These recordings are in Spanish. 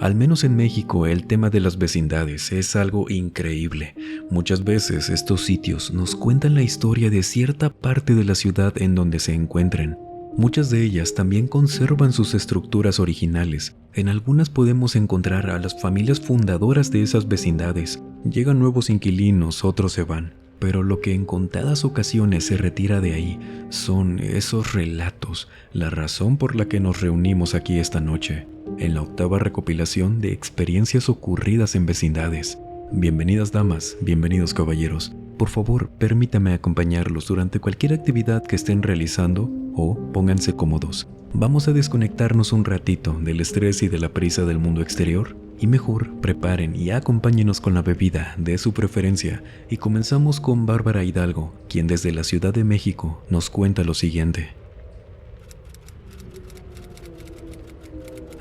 Al menos en México, el tema de las vecindades es algo increíble. Muchas veces estos sitios nos cuentan la historia de cierta parte de la ciudad en donde se encuentren. Muchas de ellas también conservan sus estructuras originales. En algunas podemos encontrar a las familias fundadoras de esas vecindades. Llegan nuevos inquilinos, otros se van. Pero lo que en contadas ocasiones se retira de ahí son esos relatos, la razón por la que nos reunimos aquí esta noche, en la octava recopilación de experiencias ocurridas en vecindades. Bienvenidas damas, bienvenidos caballeros. Por favor, permítame acompañarlos durante cualquier actividad que estén realizando o pónganse cómodos. Vamos a desconectarnos un ratito del estrés y de la prisa del mundo exterior y mejor preparen y acompáñenos con la bebida de su preferencia y comenzamos con Bárbara Hidalgo, quien desde la Ciudad de México nos cuenta lo siguiente.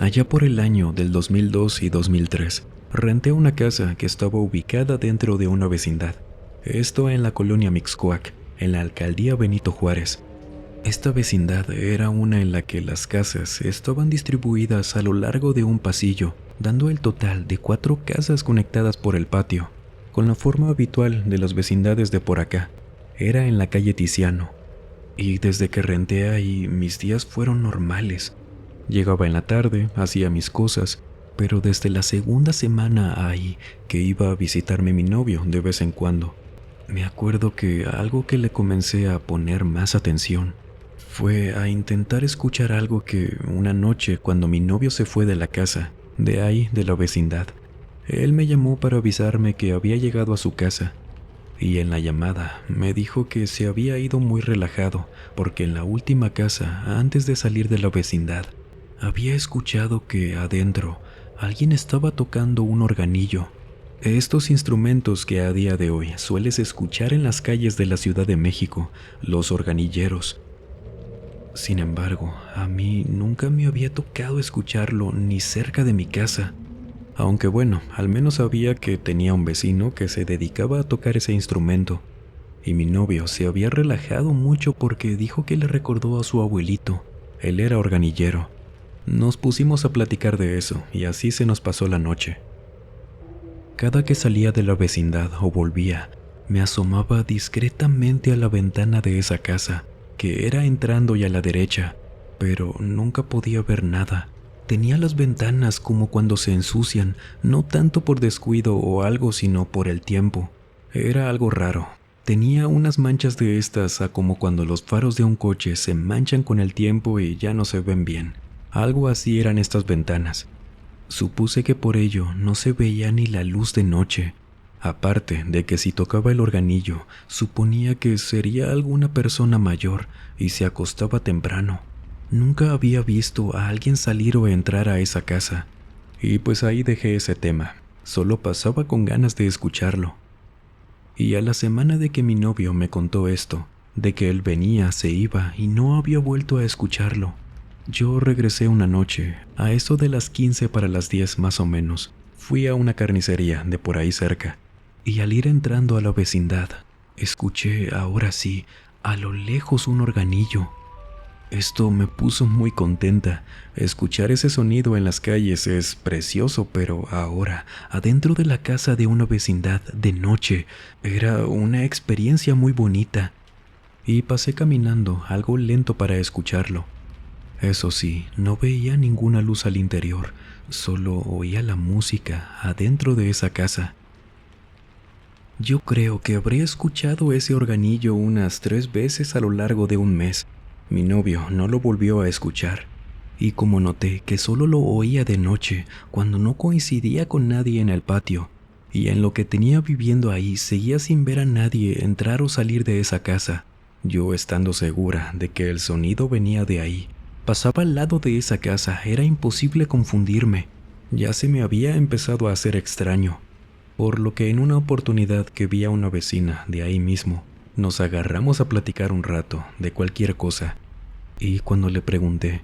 Allá por el año del 2002 y 2003, renté una casa que estaba ubicada dentro de una vecindad. Esto en la colonia Mixcoac, en la alcaldía Benito Juárez. Esta vecindad era una en la que las casas estaban distribuidas a lo largo de un pasillo, dando el total de 4 casas conectadas por el patio, con la forma habitual de las vecindades de por acá. Era en la calle Tiziano, y desde que renté ahí mis días fueron normales. Llegaba en la tarde, hacía mis cosas, pero desde la segunda semana ahí que iba a visitarme mi novio de vez en cuando, me acuerdo que algo que le comencé a poner más atención fue a intentar escuchar algo que una noche cuando mi novio se fue de la casa, de ahí de la vecindad, él me llamó para avisarme que había llegado a su casa y en la llamada me dijo que se había ido muy relajado porque en la última casa, antes de salir de la vecindad, había escuchado que adentro alguien estaba tocando un organillo. Estos instrumentos que a día de hoy sueles escuchar en las calles de la Ciudad de México, los organilleros. Sin embargo, a mí nunca me había tocado escucharlo ni cerca de mi casa. Aunque bueno, al menos sabía que tenía un vecino que se dedicaba a tocar ese instrumento. Y mi novio se había relajado mucho porque dijo que le recordó a su abuelito. Él era organillero. Nos pusimos a platicar de eso y así se nos pasó la noche. Cada que salía de la vecindad o volvía, me asomaba discretamente a la ventana de esa casa, que era entrando y a la derecha, pero nunca podía ver nada. Tenía las ventanas como cuando se ensucian, no tanto por descuido o algo, sino por el tiempo. Era algo raro. Tenía unas manchas de estas a como cuando los faros de un coche se manchan con el tiempo y ya no se ven bien. Algo así eran estas ventanas. Supuse que por ello no se veía ni la luz de noche. Aparte de que si tocaba el organillo, suponía que sería alguna persona mayor y se acostaba temprano. Nunca había visto a alguien salir o entrar a esa casa. Y pues ahí dejé ese tema. Solo pasaba con ganas de escucharlo. Y a la semana de que mi novio me contó esto, de que él venía, se iba y no había vuelto a escucharlo, yo regresé una noche, a eso de las 15 para las 10 más o menos. Fui a una carnicería de por ahí cerca, y al ir entrando a la vecindad, escuché ahora sí, a lo lejos un organillo. Esto me puso muy contenta. Escuchar ese sonido en las calles es precioso, pero ahora, adentro de la casa de una vecindad de noche, era una experiencia muy bonita. Y pasé caminando algo lento para escucharlo. Eso sí, no veía ninguna luz al interior, solo oía la música adentro de esa casa. Yo creo que habré escuchado ese organillo unas 3 veces a lo largo de un mes. Mi novio no lo volvió a escuchar, y como noté que solo lo oía de noche, cuando no coincidía con nadie en el patio, y en lo que tenía viviendo ahí seguía sin ver a nadie entrar o salir de esa casa, yo estando segura de que el sonido venía de ahí. Pasaba al lado de esa casa, era imposible confundirme. Ya se me había empezado a hacer extraño, por lo que en una oportunidad que vi a una vecina de ahí mismo, nos agarramos a platicar un rato de cualquier cosa. Y cuando le pregunté,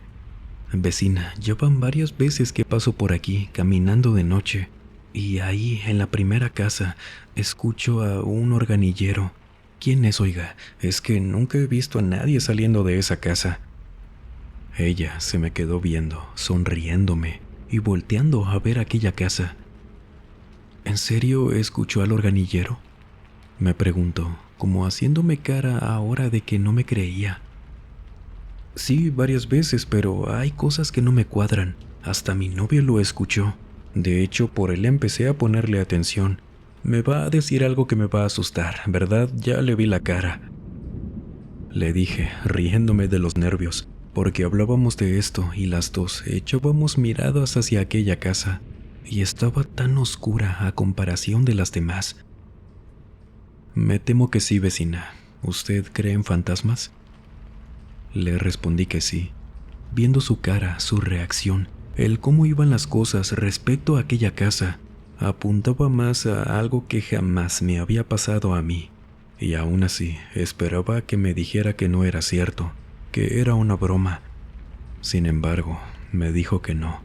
vecina, llevan varias veces que paso por aquí caminando de noche, y ahí en la primera casa escucho a un organillero. ¿Quién es, oiga? Es que nunca he visto a nadie saliendo de esa casa. Ella se me quedó viendo, sonriéndome, y volteando a ver aquella casa. ¿En serio escuchó al organillero?, me preguntó, como haciéndome cara ahora de que no me creía. Sí, varias veces, pero hay cosas que no me cuadran. Hasta mi novio lo escuchó. De hecho, por él empecé a ponerle atención. Me va a decir algo que me va a asustar, ¿verdad? Ya le vi la cara. Le dije, riéndome de los nervios, porque hablábamos de esto y las dos echábamos miradas hacia aquella casa, y estaba tan oscura a comparación de las demás. Me temo que sí, vecina. ¿Usted cree en fantasmas? Le respondí que sí, viendo su cara, su reacción, el cómo iban las cosas respecto a aquella casa, apuntaba más a algo que jamás me había pasado a mí, y aún así esperaba que me dijera que no era cierto, que era una broma. Sin embargo, me dijo que no,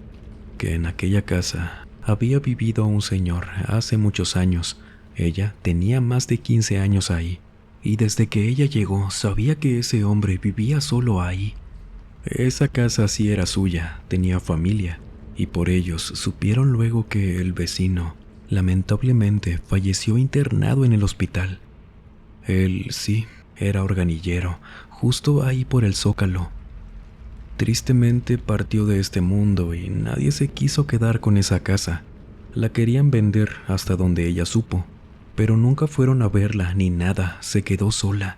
que en aquella casa había vivido un señor hace muchos años. Ella tenía más de 15 años ahí, y desde que ella llegó sabía que ese hombre vivía solo ahí. Esa casa sí era suya, tenía familia, y por ellos supieron luego que el vecino, lamentablemente, falleció internado en el hospital. Él sí, era organillero, justo ahí por el Zócalo. Tristemente partió de este mundo y nadie se quiso quedar con esa casa. La querían vender hasta donde ella supo, pero nunca fueron a verla ni nada, se quedó sola.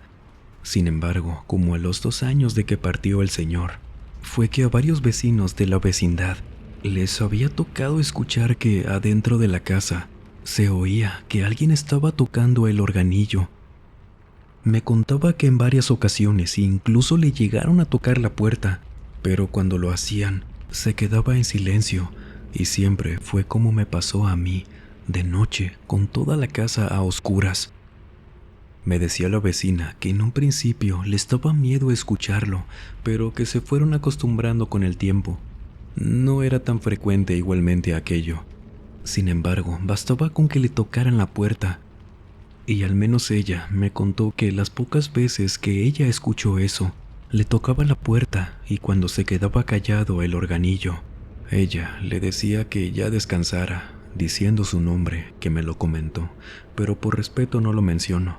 Sin embargo, como a los 2 años de que partió el señor, fue que a varios vecinos de la vecindad les había tocado escuchar que adentro de la casa se oía que alguien estaba tocando el organillo. Me contaba que en varias ocasiones incluso le llegaron a tocar la puerta, pero cuando lo hacían se quedaba en silencio, y siempre fue como me pasó a mí, de noche, con toda la casa a oscuras. Me decía la vecina que en un principio les daba miedo escucharlo, pero que se fueron acostumbrando con el tiempo. No era tan frecuente igualmente aquello. Sin embargo, bastaba con que le tocaran la puerta. Y al menos ella me contó que las pocas veces que ella escuchó eso, le tocaba la puerta y cuando se quedaba callado el organillo, ella le decía que ya descansara, diciendo su nombre, que me lo comentó, pero por respeto no lo menciono,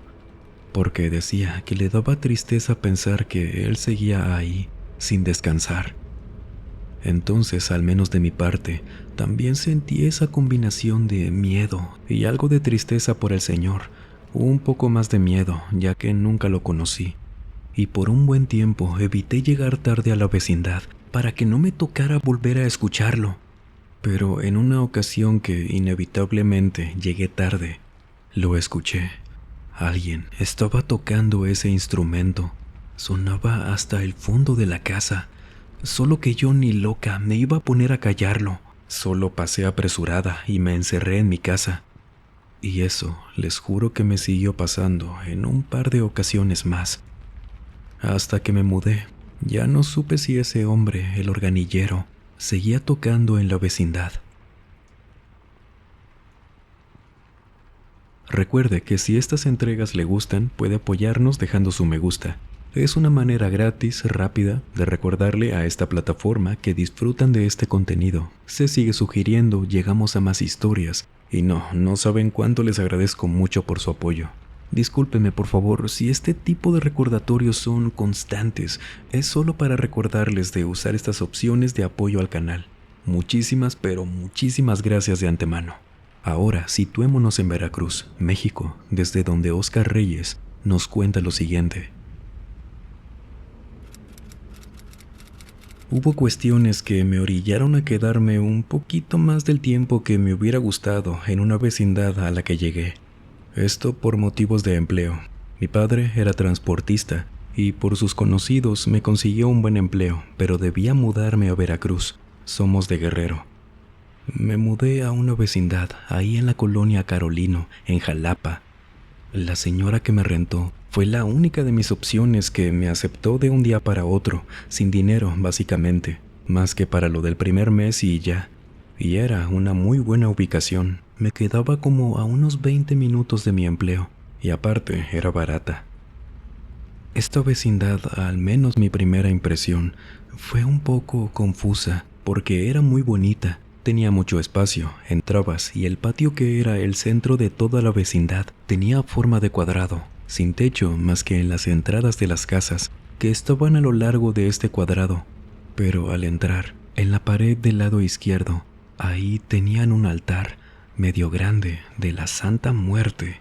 porque decía que le daba tristeza pensar que él seguía ahí, sin descansar. Entonces, al menos de mi parte, también sentí esa combinación de miedo y algo de tristeza por el señor, un poco más de miedo, ya que nunca lo conocí, y por un buen tiempo evité llegar tarde a la vecindad para que no me tocara volver a escucharlo. Pero en una ocasión que inevitablemente llegué tarde, lo escuché. Alguien estaba tocando ese instrumento. Sonaba hasta el fondo de la casa. Solo que yo ni loca me iba a poner a callarlo. Solo pasé apresurada y me encerré en mi casa. Y eso les juro que me siguió pasando en un par de ocasiones más. Hasta que me mudé, ya no supe si ese hombre, el organillero, seguía tocando en la vecindad. Recuerde que si estas entregas le gustan, puede apoyarnos dejando su me gusta. Es una manera gratis, rápida, de recordarle a esta plataforma que disfrutan de este contenido. Se sigue sugiriendo, llegamos a más historias. Y no saben cuánto les agradezco mucho por su apoyo. Discúlpeme por favor si este tipo de recordatorios son constantes. Es solo para recordarles de usar estas opciones de apoyo al canal. Muchísimas, pero muchísimas gracias de antemano. Ahora situémonos en Veracruz, México, desde donde Oscar Reyes nos cuenta lo siguiente. Hubo cuestiones que me orillaron a quedarme un poquito más del tiempo que me hubiera gustado en una vecindad a la que llegué. Esto por motivos de empleo. Mi padre era transportista y por sus conocidos me consiguió un buen empleo, pero debía mudarme a Veracruz. Somos de Guerrero. Me mudé a una vecindad, ahí en la colonia Carolino, en Jalapa. La señora que me rentó fue la única de mis opciones que me aceptó de un día para otro, sin dinero básicamente, más que para lo del primer mes y ya. Y era una muy buena ubicación, me quedaba como a unos 20 minutos de mi empleo, y aparte era barata. Esta vecindad, al menos mi primera impresión, fue un poco confusa, porque era muy bonita. tenía mucho espacio, entrabas y el patio, que era el centro de toda la vecindad, tenía forma de cuadrado, sin techo más que en las entradas de las casas que estaban a lo largo de este cuadrado. Pero al entrar, en la pared del lado izquierdo, ahí tenían un altar medio grande de la Santa Muerte.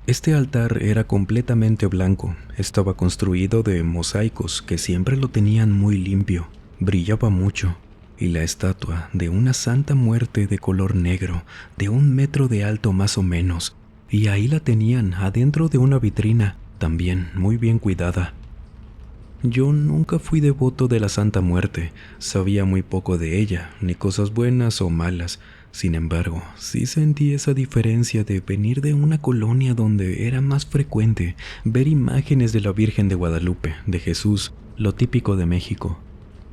Este altar era completamente blanco, estaba construido de mosaicos que siempre lo tenían muy limpio, brillaba mucho, y la estatua de una Santa Muerte de color negro, de 1 metro de alto más o menos, y ahí la tenían adentro de una vitrina, también muy bien cuidada. Yo nunca fui devoto de la Santa Muerte, sabía muy poco de ella, ni cosas buenas o malas. Sin embargo, sí sentí esa diferencia de venir de una colonia donde era más frecuente ver imágenes de la Virgen de Guadalupe, de Jesús, lo típico de México.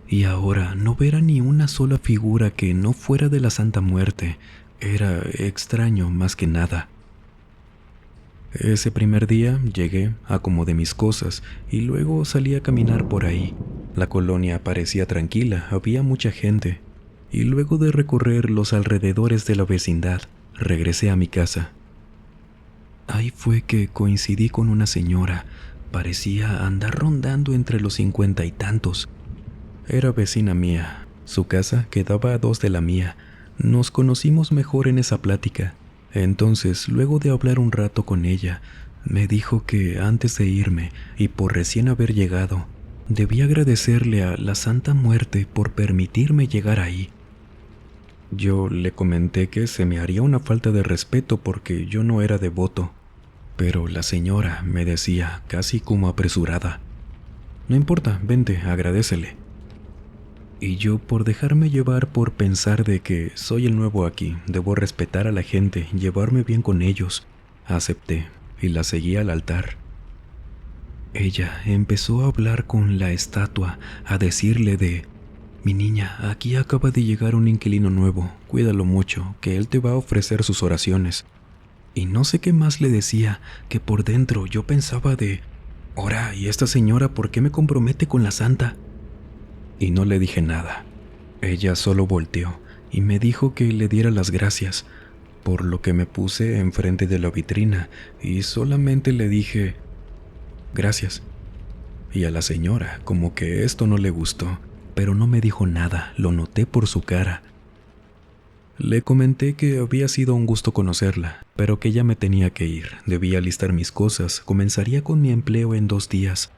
Y ahora no ver a ni una sola figura que no fuera de la Santa Muerte era extraño más que nada. Ese primer día llegué, acomodé mis cosas y luego salí a caminar por ahí. La colonia parecía tranquila, había mucha gente. Y luego de recorrer los alrededores de la vecindad, regresé a mi casa. Ahí fue que coincidí con una señora, parecía andar rondando entre los 50 y tantos. Era vecina mía, su casa quedaba a 2 de la mía. Nos conocimos mejor en esa plática. Entonces, luego de hablar un rato con ella, me dijo que antes de irme, y por recién haber llegado, debía agradecerle a la Santa Muerte por permitirme llegar ahí. Yo le comenté que se me haría una falta de respeto porque yo no era devoto, pero la señora me decía, casi como apresurada: «No importa, vente, agradécele». Y yo, por dejarme llevar por pensar de que soy el nuevo aquí, debo respetar a la gente, llevarme bien con ellos, acepté y la seguí al altar. Ella empezó a hablar con la estatua, a decirle de: «Mi niña, aquí acaba de llegar un inquilino nuevo, cuídalo mucho, que él te va a ofrecer sus oraciones». Y no sé qué más le decía, que por dentro yo pensaba de: «Ora, ¿y esta señora por qué me compromete con la santa?». Y no le dije nada. Ella solo volteó y me dijo que le diera las gracias, por lo que me puse enfrente de la vitrina y solamente le dije: «Gracias». Y a la señora como que esto no le gustó, pero no me dijo nada, lo noté por su cara. Le comenté que había sido un gusto conocerla, pero que ya me tenía que ir, debía alistar mis cosas, comenzaría con mi empleo en 2 días.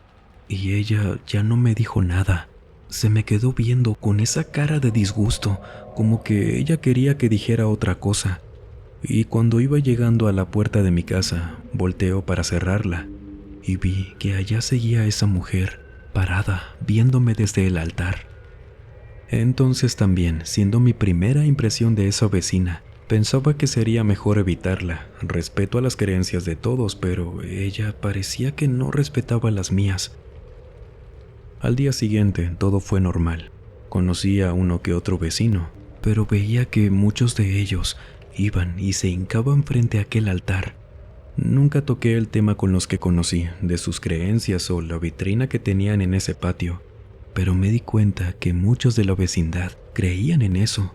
Y ella ya no me dijo nada. Se me quedó viendo con esa cara de disgusto, como que ella quería que dijera otra cosa. Y cuando iba llegando a la puerta de mi casa, volteó para cerrarla y vi que allá seguía esa mujer, parada, viéndome desde el altar. Entonces también, siendo mi primera impresión de esa vecina, pensaba que sería mejor evitarla. Respeto a las creencias de todos, pero ella parecía que no respetaba las mías. Al día siguiente todo fue normal. Conocí a uno que otro vecino, pero veía que muchos de ellos iban y se hincaban frente a aquel altar. Nunca toqué el tema con los que conocí, de sus creencias o la vitrina que tenían en ese patio, pero me di cuenta que muchos de la vecindad creían en eso.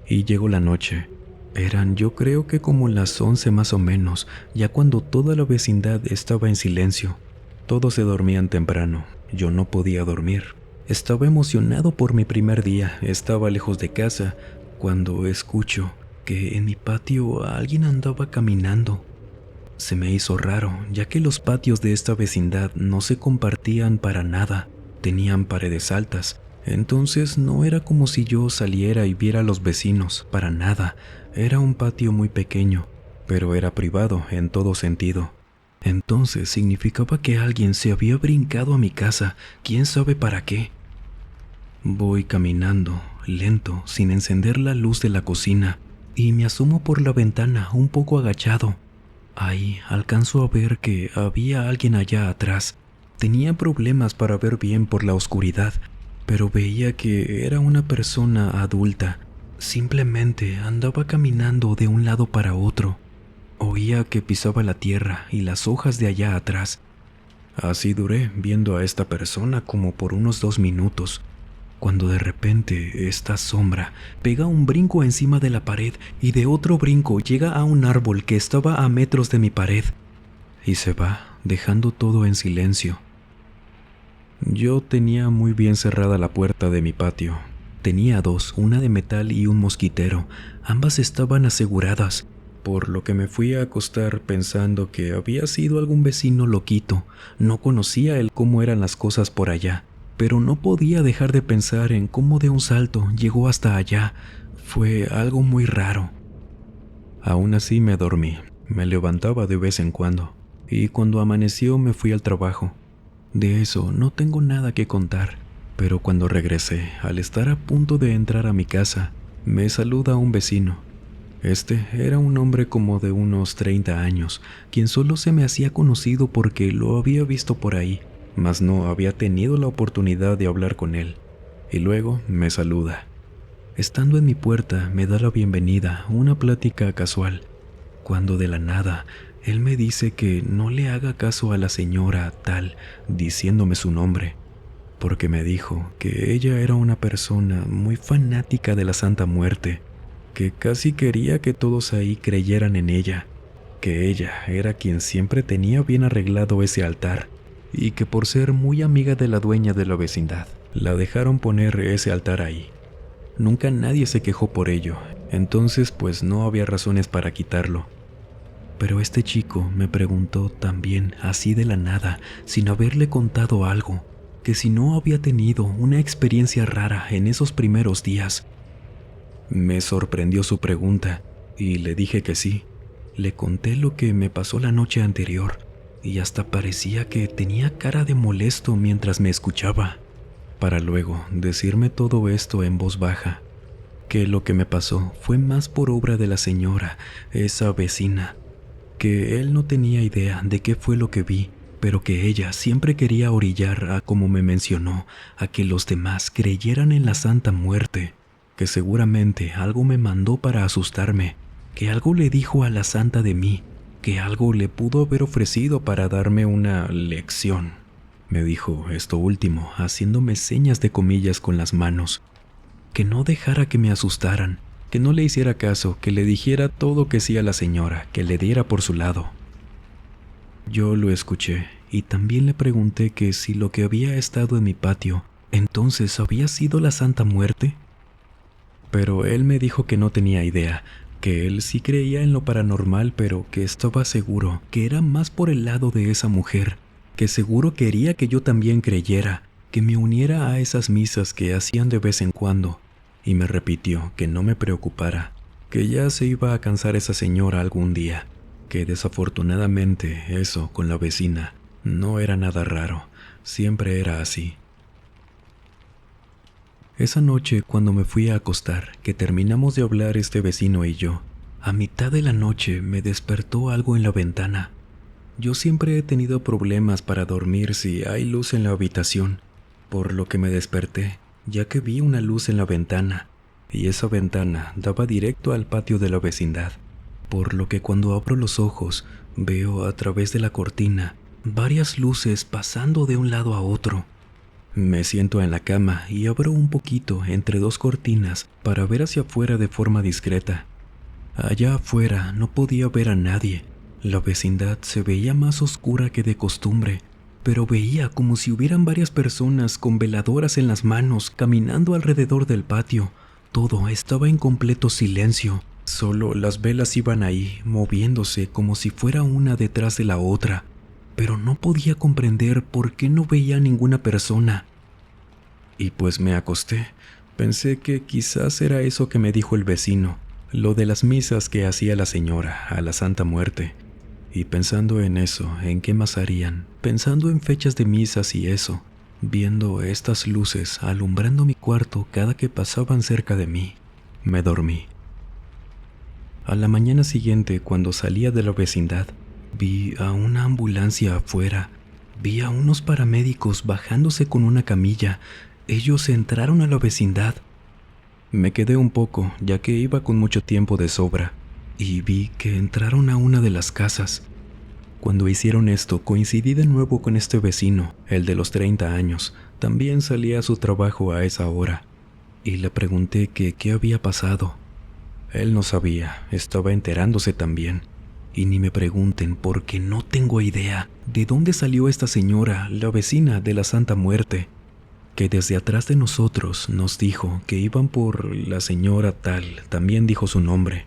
Y llegó la noche. Eran, yo creo que como las 11 más o menos, ya cuando toda la vecindad estaba en silencio. Todos se dormían temprano. Yo no podía dormir. Estaba emocionado por mi primer día. Estaba lejos de casa cuando escucho que en mi patio alguien andaba caminando. Se me hizo raro, ya que los patios de esta vecindad no se compartían para nada. Tenían paredes altas. Entonces no era como si yo saliera y viera a los vecinos, para nada. Era un patio muy pequeño, pero era privado en todo sentido. Entonces significaba que alguien se había brincado a mi casa, quién sabe para qué. Voy caminando, lento, sin encender la luz de la cocina, y me asomo por la ventana, un poco agachado. Ahí alcanzo a ver que había alguien allá atrás. Tenía problemas para ver bien por la oscuridad, pero veía que era una persona adulta. Simplemente andaba caminando de un lado para otro. Oía que pisaba la tierra y las hojas de allá atrás. Así duré viendo a esta persona como por unos 2 minutos. cuando de repente esta sombra pega un brinco encima de la pared y de otro brinco llega a un árbol que estaba a metros de mi pared y se va, dejando todo en silencio. Yo tenía muy bien cerrada la puerta de mi patio. Tenía dos, una de metal y un mosquitero. Ambas estaban aseguradas, por lo que me fui a acostar pensando que había sido algún vecino loquito. No conocía el cómo eran las cosas por allá, pero no podía dejar de pensar en cómo de un salto llegó hasta allá. Fue algo muy raro. Aún así me dormí. Me levantaba de vez en cuando, y cuando amaneció me fui al trabajo. De eso no tengo nada que contar, pero cuando regresé, al estar a punto de entrar a mi casa, me saluda un vecino. Este era un hombre como de unos 30 años, quien solo se me hacía conocido porque lo había visto por ahí, mas no había tenido la oportunidad de hablar con él. Y luego me saluda. Estando en mi puerta, me da la bienvenida, una plática casual, cuando de la nada él me dice que no le haga caso a la señora tal, diciéndome su nombre, porque me dijo que ella era una persona muy fanática de la Santa Muerte, que casi quería que todos ahí creyeran en ella, que ella era quien siempre tenía bien arreglado ese altar, y que por ser muy amiga de la dueña de la vecindad, la dejaron poner ese altar ahí. Nunca nadie se quejó por ello, entonces pues no había razones para quitarlo. Pero este chico me preguntó también, así de la nada, sin haberle contado algo, que si no había tenido una experiencia rara en esos primeros días. Me sorprendió su pregunta y le dije que sí. Le conté lo que me pasó la noche anterior y hasta parecía que tenía cara de molesto mientras me escuchaba, para luego decirme todo esto en voz baja, que lo que me pasó fue más por obra de la señora, esa vecina, que él no tenía idea de qué fue lo que vi, pero que ella siempre quería orillar a, como me mencionó, a que los demás creyeran en la Santa Muerte, que seguramente algo me mandó para asustarme, que algo le dijo a la santa de mí, que algo le pudo haber ofrecido para darme una lección. Me dijo esto último, haciéndome señas de comillas con las manos, que no dejara que me asustaran, que no le hiciera caso, que le dijera todo que sí a la señora, que le diera por su lado. Yo lo escuché y también le pregunté que si lo que había estado en mi patio entonces había sido la Santa Muerte. Pero él me dijo que no tenía idea, que él sí creía en lo paranormal, pero que estaba seguro que era más por el lado de esa mujer, que seguro quería que yo también creyera, que me uniera a esas misas que hacían de vez en cuando, y me repitió que no me preocupara, que ya se iba a cansar esa señora algún día, que desafortunadamente eso con la vecina no era nada raro, siempre era así. Esa noche, cuando me fui a acostar, que terminamos de hablar este vecino y yo, a mitad de la noche me despertó algo en la ventana. Yo siempre he tenido problemas para dormir si hay luz en la habitación, por lo que me desperté, ya que vi una luz en la ventana, y esa ventana daba directo al patio de la vecindad, por lo que cuando abro los ojos, veo a través de la cortina varias luces pasando de un lado a otro. Me siento en la cama y abro un poquito entre dos cortinas para ver hacia afuera de forma discreta. Allá afuera no podía ver a nadie. La vecindad se veía más oscura que de costumbre, pero veía como si hubieran varias personas con veladoras en las manos caminando alrededor del patio. Todo estaba en completo silencio. Solo las velas iban ahí, moviéndose como si fuera una detrás de la otra, pero no podía comprender por qué no veía a ninguna persona. Y pues me acosté. Pensé que quizás era eso que me dijo el vecino, lo de las misas que hacía la señora a la Santa Muerte. Y pensando en eso, en qué más harían, pensando en fechas de misas y eso, viendo estas luces alumbrando mi cuarto cada que pasaban cerca de mí, me dormí. A la mañana siguiente, cuando salía de la vecindad, vi a una ambulancia afuera, vi a unos paramédicos bajándose con una camilla. Ellos entraron a la vecindad. Me quedé un poco, ya que iba con mucho tiempo de sobra, y vi que entraron a una de las casas. Cuando hicieron esto, coincidí de nuevo con este vecino, el de los 30 años, También salía a su trabajo a esa hora, y le pregunté que qué había pasado. Él no sabía, estaba enterándose también. Y ni me pregunten porque no tengo idea de dónde salió esta señora, la vecina de la Santa Muerte, que desde atrás de nosotros nos dijo que iban por la señora tal, también dijo su nombre,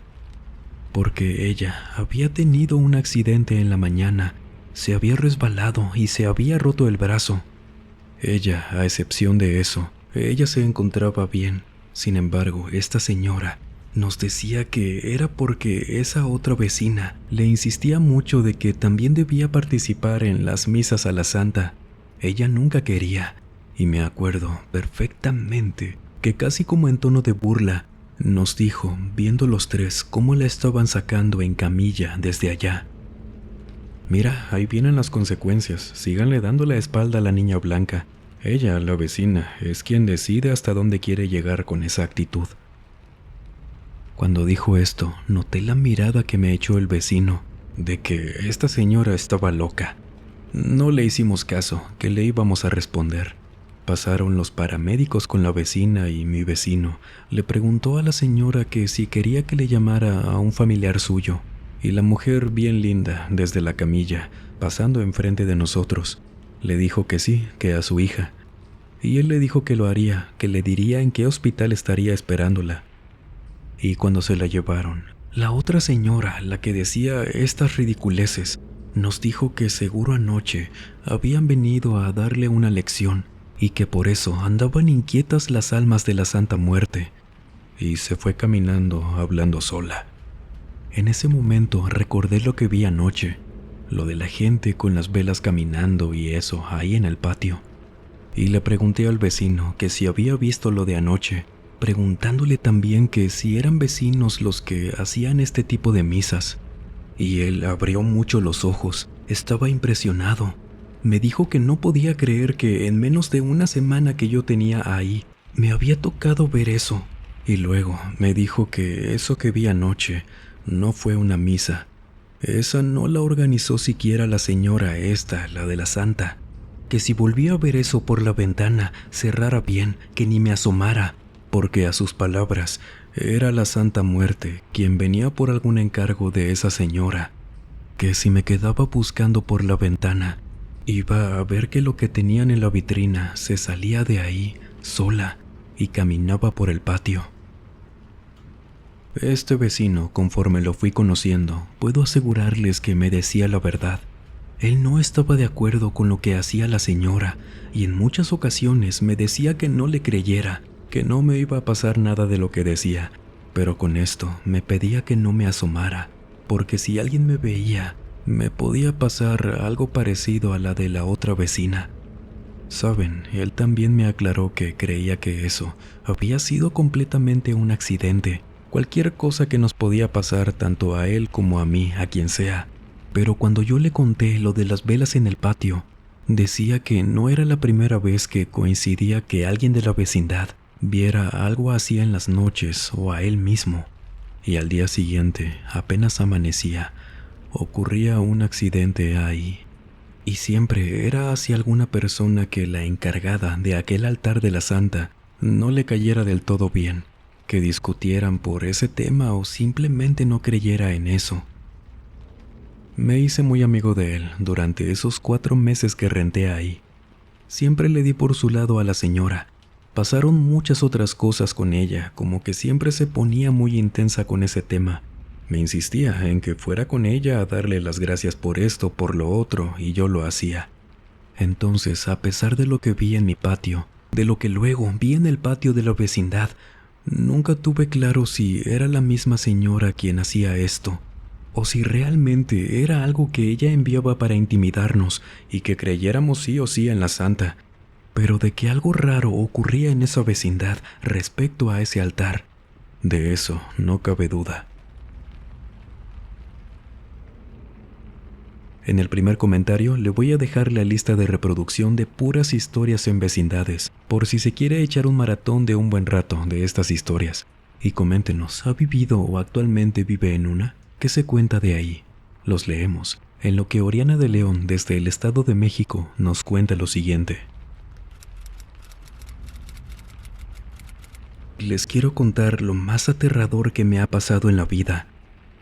porque ella había tenido un accidente en la mañana, se había resbalado y se había roto el brazo. Ella, a excepción de eso, ella se encontraba bien. Sin embargo, esta señora nos decía que era porque esa otra vecina le insistía mucho de que también debía participar en las misas a la santa. Ella nunca quería, y me acuerdo perfectamente que casi como en tono de burla, nos dijo, viendo los tres cómo la estaban sacando en camilla desde allá: «Mira, ahí vienen las consecuencias, síganle dando la espalda a la niña blanca. Ella, la vecina, es quien decide hasta dónde quiere llegar con esa actitud». Cuando dijo esto, noté la mirada que me echó el vecino, de que esta señora estaba loca. No le hicimos caso, que le íbamos a responder. Pasaron los paramédicos con la vecina y mi vecino le preguntó a la señora que si quería que le llamara a un familiar suyo, y la mujer, bien linda, desde la camilla, pasando enfrente de nosotros, le dijo que sí, que a su hija. Y él le dijo que lo haría, que le diría en qué hospital estaría esperándola. Y cuando se la llevaron, la otra señora, la que decía estas ridiculeces, nos dijo que seguro anoche habían venido a darle una lección y que por eso andaban inquietas las almas de la Santa Muerte. Y se fue caminando, hablando sola. En ese momento recordé lo que vi anoche, lo de la gente con las velas caminando y eso ahí en el patio. Y le pregunté al vecino que si había visto lo de anoche, preguntándole también que si eran vecinos los que hacían este tipo de misas. Y él abrió mucho los ojos, estaba impresionado. Me dijo que no podía creer que en menos de una semana que yo tenía ahí, me había tocado ver eso. Y luego me dijo que eso que vi anoche no fue una misa. Esa no la organizó siquiera la señora esta, la de la santa. Que si volvía a ver eso por la ventana, cerrara bien, que ni me asomara, porque a sus palabras era la Santa Muerte quien venía por algún encargo de esa señora, que si me quedaba buscando por la ventana, iba a ver que lo que tenían en la vitrina se salía de ahí sola y caminaba por el patio. Este vecino, conforme lo fui conociendo, puedo asegurarles que me decía la verdad. Él no estaba de acuerdo con lo que hacía la señora y en muchas ocasiones me decía que no le creyera, que no me iba a pasar nada de lo que decía, pero con esto me pedía que no me asomara, porque si alguien me veía, me podía pasar algo parecido a la de la otra vecina. Saben, él también me aclaró que creía que eso había sido completamente un accidente, cualquier cosa que nos podía pasar tanto a él como a mí, a quien sea. Pero cuando yo le conté lo de las velas en el patio, decía que no era la primera vez que coincidía que alguien de la vecindad viera algo así en las noches o a él mismo. Y al día siguiente, apenas amanecía, ocurría un accidente ahí. Y siempre era hacia alguna persona que la encargada de aquel altar de la santa no le cayera del todo bien, que discutieran por ese tema o simplemente no creyera en eso. Me hice muy amigo de él durante esos 4 meses que renté ahí. Siempre le di por su lado a la señora. Pasaron muchas otras cosas con ella, como que siempre se ponía muy intensa con ese tema. Me insistía en que fuera con ella a darle las gracias por esto, por lo otro, y yo lo hacía. Entonces, a pesar de lo que vi en mi patio, de lo que luego vi en el patio de la vecindad, nunca tuve claro si era la misma señora quien hacía esto, o si realmente era algo que ella enviaba para intimidarnos y que creyéramos sí o sí en la santa, pero de que algo raro ocurría en esa vecindad respecto a ese altar, de eso no cabe duda. En el primer comentario le voy a dejar la lista de reproducción de puras historias en vecindades, por si se quiere echar un maratón de un buen rato de estas historias. Y coméntenos, ¿ha vivido o actualmente vive en una? ¿Qué se cuenta de ahí? Los leemos, en lo que Oriana de León, desde el Estado de México, nos cuenta lo siguiente. Les quiero contar lo más aterrador que me ha pasado en la vida.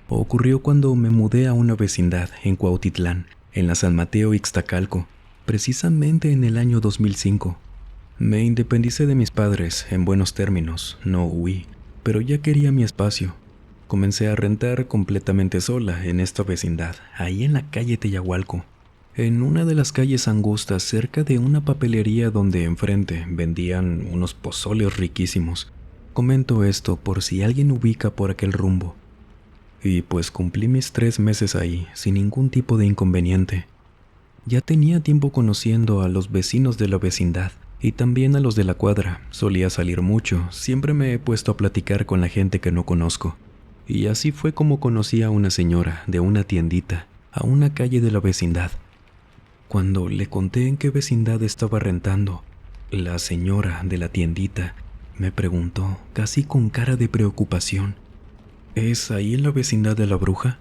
Ocurrió cuando me mudé a una vecindad en Cuautitlán, en la San Mateo Ixtacalco, precisamente en el año 2005. Me independicé de mis padres en buenos términos, no huí, pero ya quería mi espacio. Comencé a rentar completamente sola en esta vecindad, ahí en la calle Teyahualco, en una de las calles angostas cerca de una papelería donde enfrente vendían unos pozoles riquísimos. Comento esto por si alguien ubica por aquel rumbo. Y pues cumplí mis 3 meses ahí, sin ningún tipo de inconveniente. Ya tenía tiempo conociendo a los vecinos de la vecindad y también a los de la cuadra. Solía salir mucho, siempre me he puesto a platicar con la gente que no conozco. Y así fue como conocí a una señora de una tiendita, a una calle de la vecindad. Cuando le conté en qué vecindad estaba rentando, la señora de la tiendita me preguntó, casi con cara de preocupación: ¿es ahí en la vecindad de la bruja?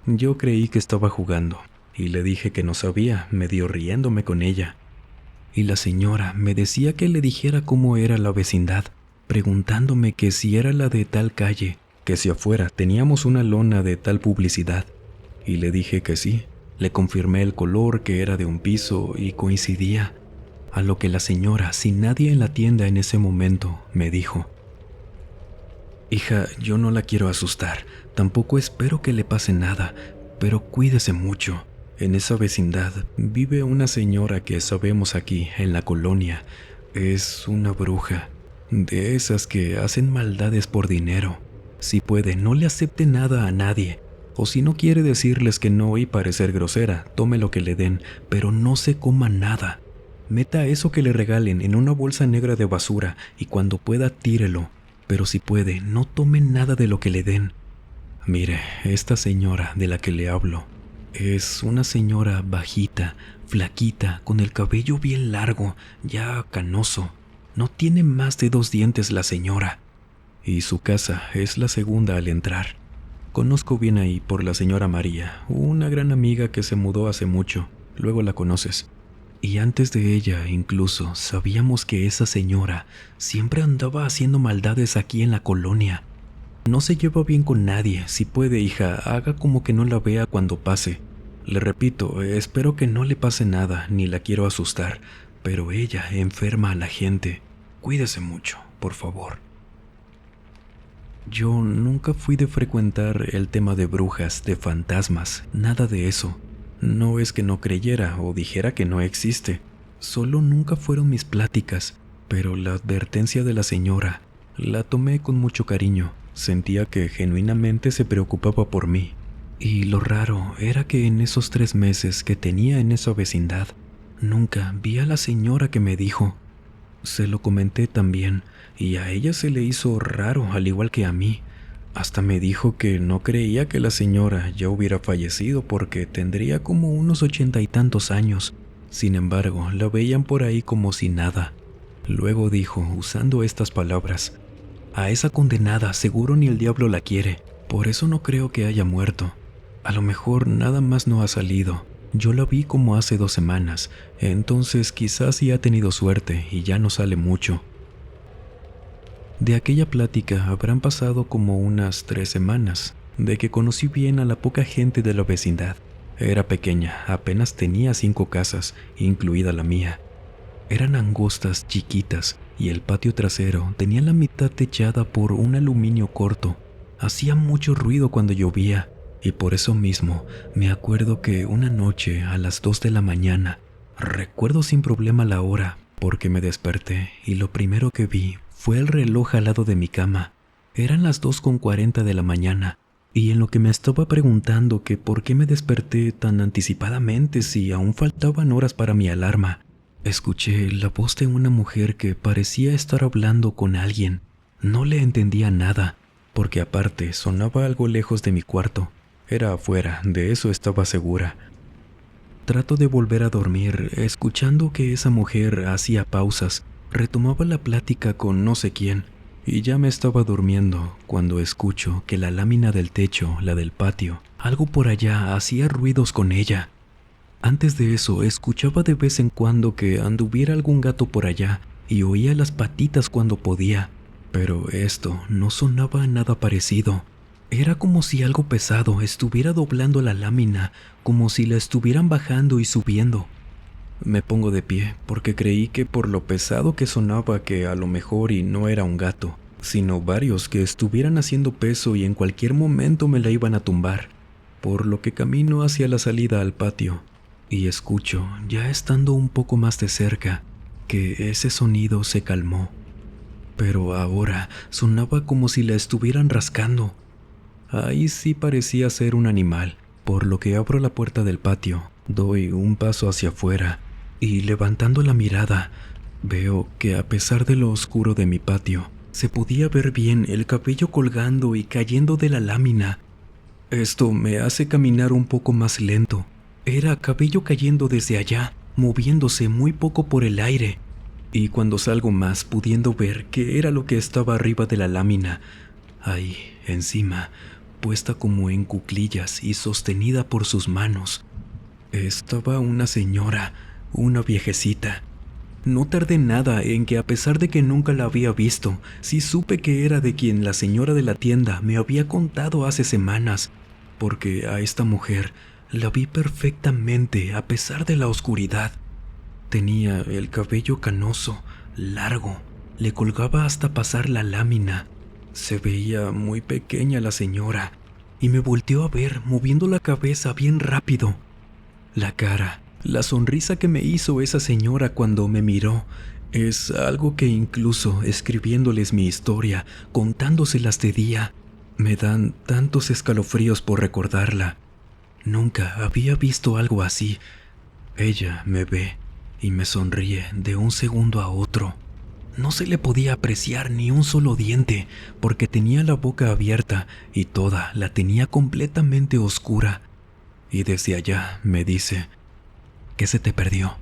Yo creí que estaba jugando y le dije que no sabía, medio riéndome con ella. Y la señora me decía que le dijera cómo era la vecindad, preguntándome que si era la de tal calle, que si afuera teníamos una lona de tal publicidad. Y le dije que sí, le confirmé el color, que era de un piso y coincidía. A lo que la señora, sin nadie en la tienda en ese momento, me dijo: hija, yo no la quiero asustar, tampoco espero que le pase nada, pero cuídese mucho. En esa vecindad vive una señora que sabemos aquí, en la colonia. Es una bruja, de esas que hacen maldades por dinero. Si puede, no le acepte nada a nadie. O si no quiere decirles que no y parecer grosera, tome lo que le den, pero no se coma nada. Meta eso que le regalen en una bolsa negra de basura y cuando pueda tírelo. Pero si puede, no tome nada de lo que le den. Mire, esta señora de la que le hablo es una señora bajita, flaquita, con el cabello bien largo, ya canoso. No tiene más de 2 dientes la señora. Y su casa es la segunda al entrar. Conozco bien ahí por la señora María, una gran amiga que se mudó hace mucho. Luego la conoces. Y antes de ella, incluso, sabíamos que esa señora siempre andaba haciendo maldades aquí en la colonia. No se lleva bien con nadie. Si puede, hija, haga como que no la vea cuando pase. Le repito, espero que no le pase nada, ni la quiero asustar, pero ella enferma a la gente. Cuídese mucho, por favor. Yo nunca fui de frecuentar el tema de brujas, de fantasmas, nada de eso. No es que no creyera o dijera que no existe, solo nunca fueron mis pláticas, pero la advertencia de la señora la tomé con mucho cariño. Sentía que genuinamente se preocupaba por mí. Y lo raro era que en esos 3 meses que tenía en esa vecindad, nunca vi a la señora que me dijo. Se lo comenté también, y a ella se le hizo raro, al igual que a mí. Hasta me dijo que no creía que la señora ya hubiera fallecido porque tendría como unos 80 y tantos años. Sin embargo, la veían por ahí como si nada. Luego dijo, usando estas palabras: a esa condenada seguro ni el diablo la quiere, por eso no creo que haya muerto. A lo mejor nada más no ha salido. Yo la vi como hace 2 semanas, entonces quizás sí ha tenido suerte y ya no sale mucho. De aquella plática habrán pasado como unas 3 semanas, de que conocí bien a la poca gente de la vecindad. Era pequeña, apenas tenía 5 casas, incluida la mía. Eran angostas, chiquitas, y el patio trasero tenía la mitad techada por un aluminio corto. Hacía mucho ruido cuando llovía, y por eso mismo me acuerdo que una noche a las 2 de la mañana, recuerdo sin problema la hora, porque me desperté y lo primero que vi fue el reloj al lado de mi cama. Eran las 2:40 de la mañana, y en lo que me estaba preguntando que por qué me desperté tan anticipadamente si aún faltaban horas para mi alarma, escuché la voz de una mujer que parecía estar hablando con alguien. No le entendía nada, porque aparte sonaba algo lejos de mi cuarto. Era afuera, de eso estaba segura. Trato de volver a dormir, escuchando que esa mujer hacía pausas, retomaba la plática con no sé quién, y ya me estaba durmiendo cuando escucho que la lámina del techo, la del patio, algo por allá hacía ruidos con ella. Antes de eso, escuchaba de vez en cuando que anduviera algún gato por allá y oía las patitas cuando podía. Pero esto no sonaba a nada parecido. Era como si algo pesado estuviera doblando la lámina, como si la estuvieran bajando y subiendo. Me pongo de pie porque creí que por lo pesado que sonaba que a lo mejor y no era un gato, sino varios que estuvieran haciendo peso y en cualquier momento me la iban a tumbar, por lo que camino hacia la salida al patio y escucho, ya estando un poco más de cerca, que ese sonido se calmó. Pero ahora sonaba como si la estuvieran rascando. Ahí sí parecía ser un animal, por lo que abro la puerta del patio, doy un paso hacia afuera y levantando la mirada, veo que a pesar de lo oscuro de mi patio, se podía ver bien el cabello colgando y cayendo de la lámina. Esto me hace caminar un poco más lento. Era cabello cayendo desde allá, moviéndose muy poco por el aire. Y cuando salgo más, pudiendo ver qué era lo que estaba arriba de la lámina, ahí, encima, puesta como en cuclillas y sostenida por sus manos, estaba una señora, una viejecita. No tardé nada en que, a pesar de que nunca la había visto, sí supe que era de quien la señora de la tienda me había contado hace semanas, porque a esta mujer la vi perfectamente a pesar de la oscuridad. Tenía el cabello canoso, largo, le colgaba hasta pasar la lámina. Se veía muy pequeña la señora y me volteó a ver moviendo la cabeza bien rápido. La cara, la sonrisa que me hizo esa señora cuando me miró es algo que incluso escribiéndoles mi historia, contándoselas de día, me dan tantos escalofríos por recordarla. Nunca había visto algo así. Ella me ve y me sonríe de un segundo a otro. No se le podía apreciar ni un solo diente porque tenía la boca abierta y toda la tenía completamente oscura. Y desde allá me dice, ¿qué se te perdió?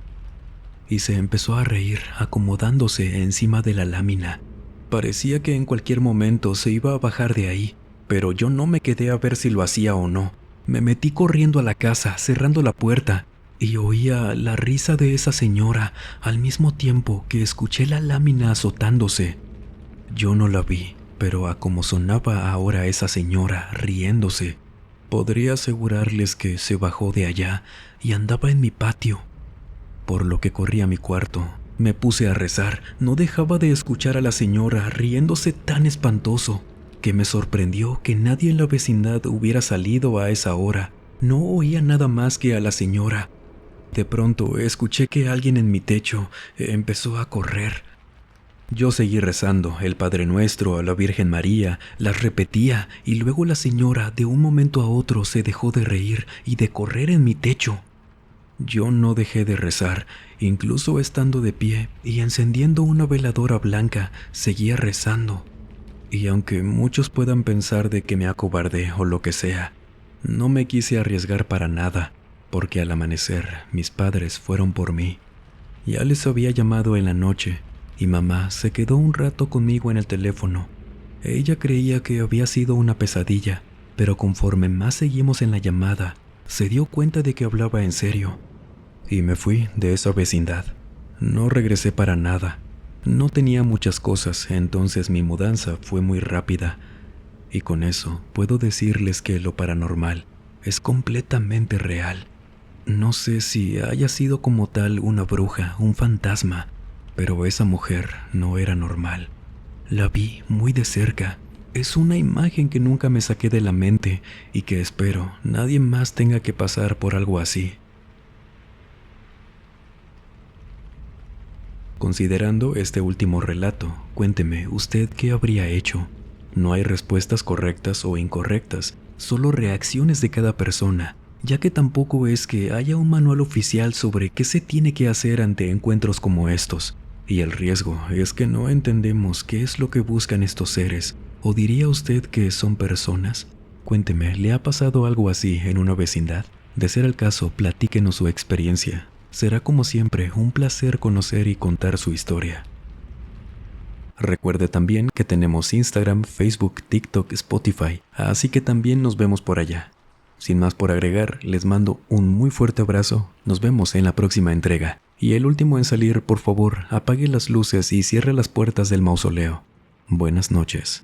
Y se empezó a reír acomodándose encima de la lámina. Parecía que en cualquier momento se iba a bajar de ahí, pero yo no me quedé a ver si lo hacía o no. Me metí corriendo a la casa, cerrando la puerta, y oía la risa de esa señora al mismo tiempo que escuché la lámina azotándose. Yo no la vi, pero a como sonaba ahora esa señora riéndose, podría asegurarles que se bajó de allá y andaba en mi patio. Por lo que corrí a mi cuarto, me puse a rezar. No dejaba de escuchar a la señora riéndose tan espantoso que me sorprendió que nadie en la vecindad hubiera salido a esa hora. No oía nada más que a la señora. De pronto escuché que alguien en mi techo empezó a correr. Yo seguí rezando el Padre Nuestro, a la Virgen María, las repetía y luego la señora de un momento a otro se dejó de reír y de correr en mi techo. Yo no dejé de rezar, incluso estando de pie y encendiendo una veladora blanca, seguía rezando. Y aunque muchos puedan pensar de que me acobardé o lo que sea, no me quise arriesgar para nada, porque al amanecer mis padres fueron por mí. Ya les había llamado en la noche y mamá se quedó un rato conmigo en el teléfono. Ella creía que había sido una pesadilla, pero conforme más seguimos en la llamada, se dio cuenta de que hablaba en serio. Y me fui de esa vecindad. No regresé para nada. No tenía muchas cosas, entonces mi mudanza fue muy rápida. Y con eso puedo decirles que lo paranormal es completamente real. No sé si haya sido como tal una bruja, un fantasma, pero esa mujer no era normal. La vi muy de cerca. Es una imagen que nunca me saqué de la mente y que espero nadie más tenga que pasar por algo así. Considerando este último relato, cuénteme usted qué habría hecho. No hay respuestas correctas o incorrectas, solo reacciones de cada persona, ya que tampoco es que haya un manual oficial sobre qué se tiene que hacer ante encuentros como estos. Y el riesgo es que no entendemos qué es lo que buscan estos seres. ¿O diría usted que son personas? Cuénteme, ¿le ha pasado algo así en una vecindad? De ser el caso, platíquenos su experiencia. Será como siempre un placer conocer y contar su historia. Recuerde también que tenemos Instagram, Facebook, TikTok, Spotify, así que también nos vemos por allá. Sin más por agregar, les mando un muy fuerte abrazo. Nos vemos en la próxima entrega. Y el último en salir, por favor, apague las luces y cierre las puertas del mausoleo. Buenas noches.